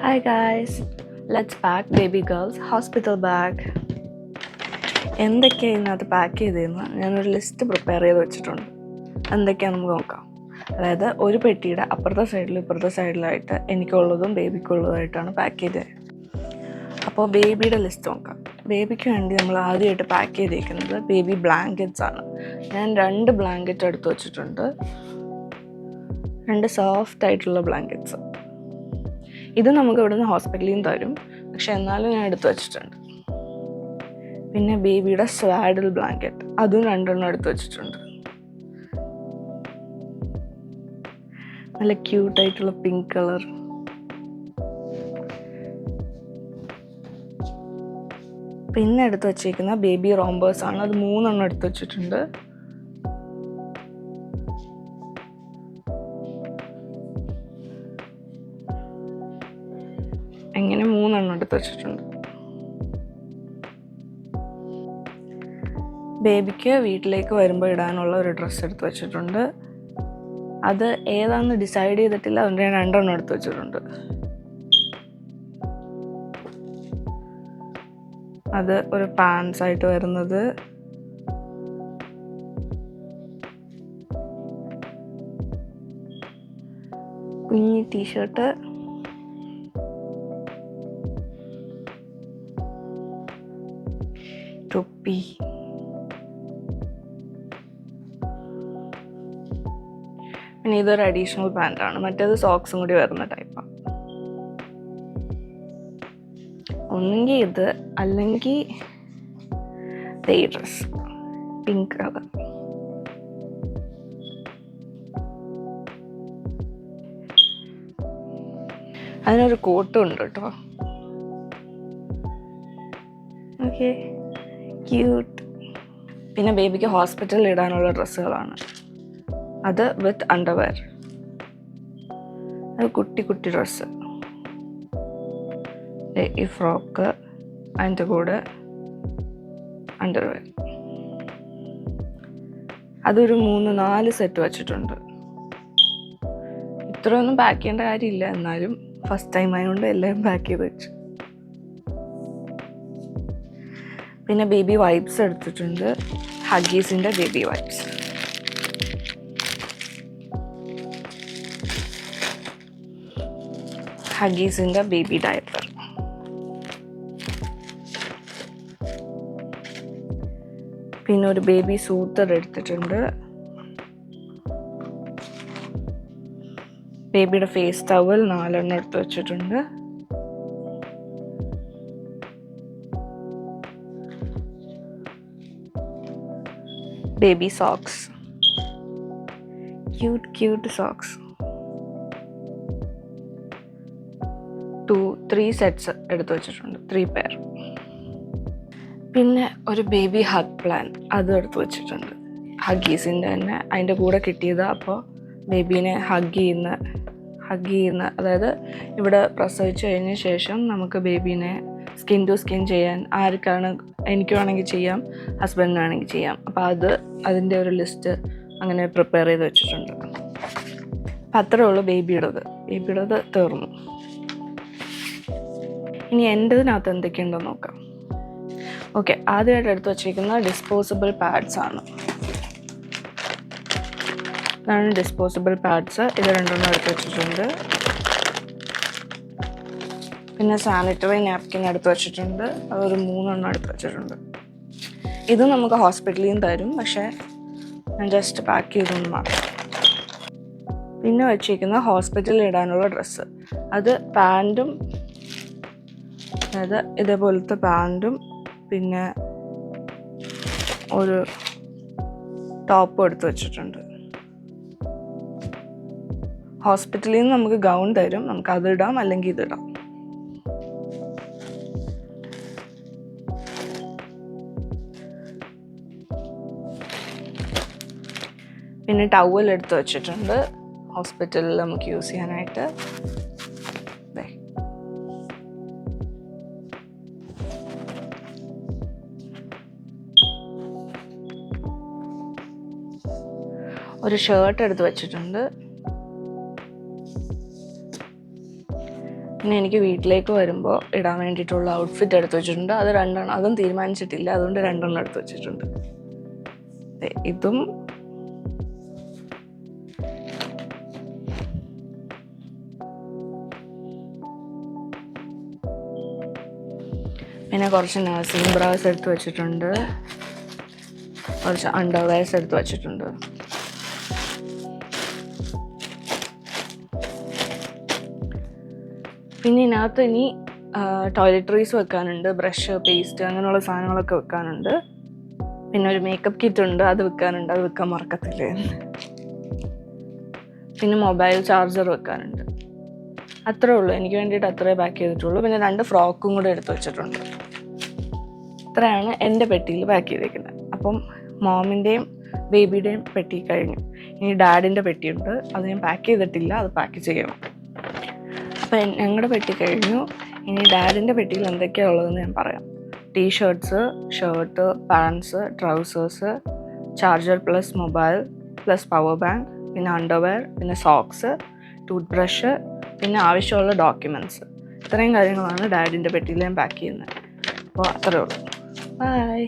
Hi guys, let's pack baby girl's hospital bag. എന്തൊക്കെയാണ് ഇതിനകത്ത് pack ചെയ്തതെന്ന് ഞാനൊരു ലിസ്റ്റ് പ്രിപ്പയർ ചെയ്ത് വെച്ചിട്ടുണ്ട്. എന്തൊക്കെയാണ് നമുക്ക് നോക്കാം. അതായത് ഒരു പെട്ടിയുടെ അപ്പുറത്തെ സൈഡിലും ഇപ്പുറത്തെ സൈഡിലായിട്ട് എനിക്കുള്ളതും ബേബിക്കുള്ളതായിട്ടാണ് പാക്ക് ചെയ്തത്. അപ്പോൾ ബേബിയുടെ ലിസ്റ്റ് നോക്കാം. ബേബിക്ക് വേണ്ടി നമ്മൾ ആദ്യമായിട്ട് പാക്ക് ചെയ്തിരിക്കുന്നത് ബേബി ബ്ലാങ്കറ്റ്സ് ആണ്. ഞാൻ 2 ബ്ലാങ്കറ്റ് എടുത്ത് വെച്ചിട്ടുണ്ട്, 2 സോഫ്റ്റ് ആയിട്ടുള്ള ബ്ലാങ്കറ്റ്സ്. ഇത് നമുക്ക് ഇവിടുന്ന് ഹോസ്പിറ്റലിൽ നിന്ന് തരും, പക്ഷെ എന്നാലും ഞാൻ എടുത്തു വെച്ചിട്ടുണ്ട്. പിന്നെ ബേബിയുടെ സ്വാഡിൽ ബ്ലാങ്കറ്റ്, അതും 2 എടുത്തു വെച്ചിട്ടുണ്ട്. നല്ല ക്യൂട്ടായിട്ടുള്ള പിങ്ക് കളർ. പിന്നെ എടുത്ത് വെച്ചിരിക്കുന്ന ബേബി റോംബേഴ്സ് ആണ്, അത് 3 എടുത്ത് വെച്ചിട്ടുണ്ട്. അങ്ങനെ 3 എടുത്ത് വെച്ചിട്ടുണ്ട്. ബേബിക്ക് വീട്ടിലേക്ക് വരുമ്പോൾ ഇടാനുള്ള ഒരു ഡ്രസ്സ് എടുത്ത് വെച്ചിട്ടുണ്ട്. അത് ഏതാണെന്ന് ഡിസൈഡ് ചെയ്തിട്ടില്ല, അതുകൊണ്ട് ഞാൻ 2 എടുത്ത് വെച്ചിട്ടുണ്ട്. അത് ഒരു പാൻസ് ആയിട്ട് വരുന്നത്, കുഞ്ഞി ടീഷർട്ട്, തൊപ്പി, പിന്നെ ഇതൊരു അഡീഷണൽ പാൻറ്റാണ്. മറ്റേത് സോക്സും കൂടി വരുന്ന ടൈപ്പാണ്. ഒന്നെങ്കിൽ ഇത്, അല്ലെങ്കിൽ ഈ ഡ്രസ് പിങ്ക് കളർ. അതിനൊരു കോട്ടും ഉണ്ട് കേട്ടോ. Okay, cute. പിന്നെ ബേബിക്ക് ഹോസ്പിറ്റലിൽ ഇടാനുള്ള ഡ്രസ്സുകളാണ്. അത് വിത്ത് അണ്ടർവെയർ. അത് കുട്ടി കുട്ടി ഡ്രസ്സ്. ഈ ഫ്രോക്ക്, അതിൻ്റെ കൂടെ അണ്ടർവെയർ. അതൊരു 3-4 സെറ്റ് വെച്ചിട്ടുണ്ട്. ഇത്രയൊന്നും പാക്ക് ചെയ്യേണ്ട കാര്യമില്ല, എന്നാലും ഫസ്റ്റ് ടൈം ആയതുകൊണ്ട് എല്ലാം പാക്ക് ചെയ്ത് വെച്ചു. പിന്നെ ബേബി വൈപ്സ് എടുത്തിട്ടുണ്ട്, ഹഗ്ഗീസിൻ്റെ ബേബി വൈപ്സ്. ഹഗ്ഗീസിൻ്റെ ബേബി ഡയപ്പർ. പിന്നെ ഒരു ബേബി സൂത്തർ എടുത്തിട്ടുണ്ട്. ബേബിയുടെ ഫേസ് ടവൽ 4 എടുത്ത് വെച്ചിട്ടുണ്ട്. Baby socks, cute socks. 3 sets എടുത്ത് വെച്ചിട്ടുണ്ട്, 3 പെയർ. പിന്നെ ഒരു ബേബി ഹഗ് പ്ലാൻ, അതും എടുത്ത് വെച്ചിട്ടുണ്ട്. ഹഗ്ഗീസിൻ്റെ തന്നെ, അതിൻ്റെ കൂടെ കിട്ടിയത്. അപ്പോൾ ബേബീനെ ഹഗ് ചെയ്യുന്ന അതായത് ഇവിടെ പ്രസവിച്ച് കഴിഞ്ഞ ശേഷം നമുക്ക് ബേബീനെ സ്കിൻ ടു സ്കിൻ ചെയ്യാൻ ആർക്കാണ്, എനിക്ക് വേണമെങ്കിൽ ചെയ്യാം, ഹസ്ബൻഡിനാണെങ്കിൽ ചെയ്യാം. അപ്പോൾ അതിൻ്റെ ഒരു ലിസ്റ്റ് അങ്ങനെ പ്രിപ്പയർ ചെയ്ത് വെച്ചിട്ടുണ്ട്. അപ്പം അത്രേ ഉള്ളൂ ബേബിയുടേത് തീർന്നു. ഇനി എൻ്റെതിനകത്ത് എന്തൊക്കെയുണ്ടെന്ന് നോക്കാം. ഓക്കെ, ആദ്യമായിട്ട് എടുത്ത് വച്ചിരിക്കുന്ന ഡിസ്പോസിബിൾ പാഡ്സ് ആണ്. ഇതാണ് ഡിസ്പോസിബിൾ പാഡ്സ്. ഇത് 2 എടുത്ത് വെച്ചിട്ടുണ്ട്. പിന്നെ സാനിറ്ററി നാപ്കിൻ എടുത്ത് വെച്ചിട്ടുണ്ട്, അതൊരു 3 എടുത്ത് വെച്ചിട്ടുണ്ട്. ഇത് നമുക്ക് ഹോസ്പിറ്റലിൽ നിന്ന് തരും, പക്ഷേ ഞാൻ ജസ്റ്റ് പാക്ക് ചെയ്തൊന്ന് മാത്രം. പിന്നെ വെച്ചിരിക്കുന്ന ഹോസ്പിറ്റലിൽ ഇടാനുള്ള ഡ്രസ്സ്, അത് പാൻറ്റും, അതായത് ഇതേപോലത്തെ പാൻറ്റും പിന്നെ ഒരു ടോപ്പും എടുത്ത് വെച്ചിട്ടുണ്ട്. ഹോസ്പിറ്റലിൽ നിന്ന് നമുക്ക് ഗൗൺ തരും, നമുക്ക് അതിടാം അല്ലെങ്കിൽ ഇതിടാം. പിന്നെ ടവൽ എടുത്ത് വെച്ചിട്ടുണ്ട്, ഹോസ്പിറ്റലിൽ നമുക്ക് യൂസ് ചെയ്യാനായിട്ട്. ഒരു ഷർട്ട് എടുത്ത് വെച്ചിട്ടുണ്ട്. പിന്നെ എനിക്ക് വീട്ടിലേക്ക് വരുമ്പോൾ ഇടാൻ വേണ്ടിയിട്ടുള്ള ഔട്ട്ഫിറ്റ് എടുത്ത് വെച്ചിട്ടുണ്ട്. അത് 2 അതും തീരുമാനിച്ചിട്ടില്ല, അതുകൊണ്ട് 2 എടുത്ത് വെച്ചിട്ടുണ്ട്. ഇതും പിന്നെ കുറച്ച് നഴ്സിംഗ് ബ്രാസ് എടുത്ത് വെച്ചിട്ടുണ്ട്, കുറച്ച് അണ്ടർവെയർസ് എടുത്ത് വെച്ചിട്ടുണ്ട്. പിന്നെ ഇതിനകത്ത് ഇനി ടോയ്ലറ്ററീസ് വെക്കാനുണ്ട്, ബ്രഷ്, പേസ്റ്റ് അങ്ങനെയുള്ള സാധനങ്ങളൊക്കെ വെക്കാനുണ്ട്. പിന്നെ ഒരു മേക്കപ്പ് കിറ്റ് ഉണ്ട്, അത് വെക്കാനുണ്ട്, അത് വെക്കാൻ മറക്കത്തില്ലേ. പിന്നെ മൊബൈൽ ചാർജർ വെക്കാനുണ്ട്. അത്രേ ഉള്ളൂ, എനിക്ക് വേണ്ടിയിട്ട് അത്രേ പാക്ക് ചെയ്തിട്ടുള്ളൂ. പിന്നെ 2 ഫ്രോക്കും കൂടെ എടുത്ത് വെച്ചിട്ടുണ്ട്. ഇത്രയാണ് എൻ്റെ പെട്ടിയിൽ പാക്ക് ചെയ്തേക്കുന്നത്. അപ്പം മോമിൻ്റെയും ബേബിയുടെയും പെട്ടി കഴിഞ്ഞു. ഇനി ഡാഡിൻ്റെ പെട്ടിയുണ്ട്, അത് ഞാൻ പാക്ക് ചെയ്തിട്ടില്ല, അത് പാക്ക് ചെയ്യണം. അപ്പം ഞങ്ങളുടെ പെട്ടി കഴിഞ്ഞു. ഇനി ഡാഡിൻ്റെ പെട്ടിയിൽ എന്തൊക്കെയാണ് ഉള്ളതെന്ന് ഞാൻ പറയാം. T-shirts, shirt, pants, trousers, charger plus mobile plus power bank, പിന്നെ അണ്ടർവെയർ, പിന്നെ സോക്സ്, ടൂത്ത് ബ്രഷ്, പിന്നെ ആവശ്യമുള്ള ഡോക്യുമെൻറ്റ്സ്. ഇത്രയും കാര്യങ്ങളാണ് ഡാഡിൻ്റെ പെട്ടിയിൽ ഞാൻ പാക്ക് ചെയ്യുന്നത്. അപ്പോൾ അത്രയേ ഉള്ളൂ. ബൈ.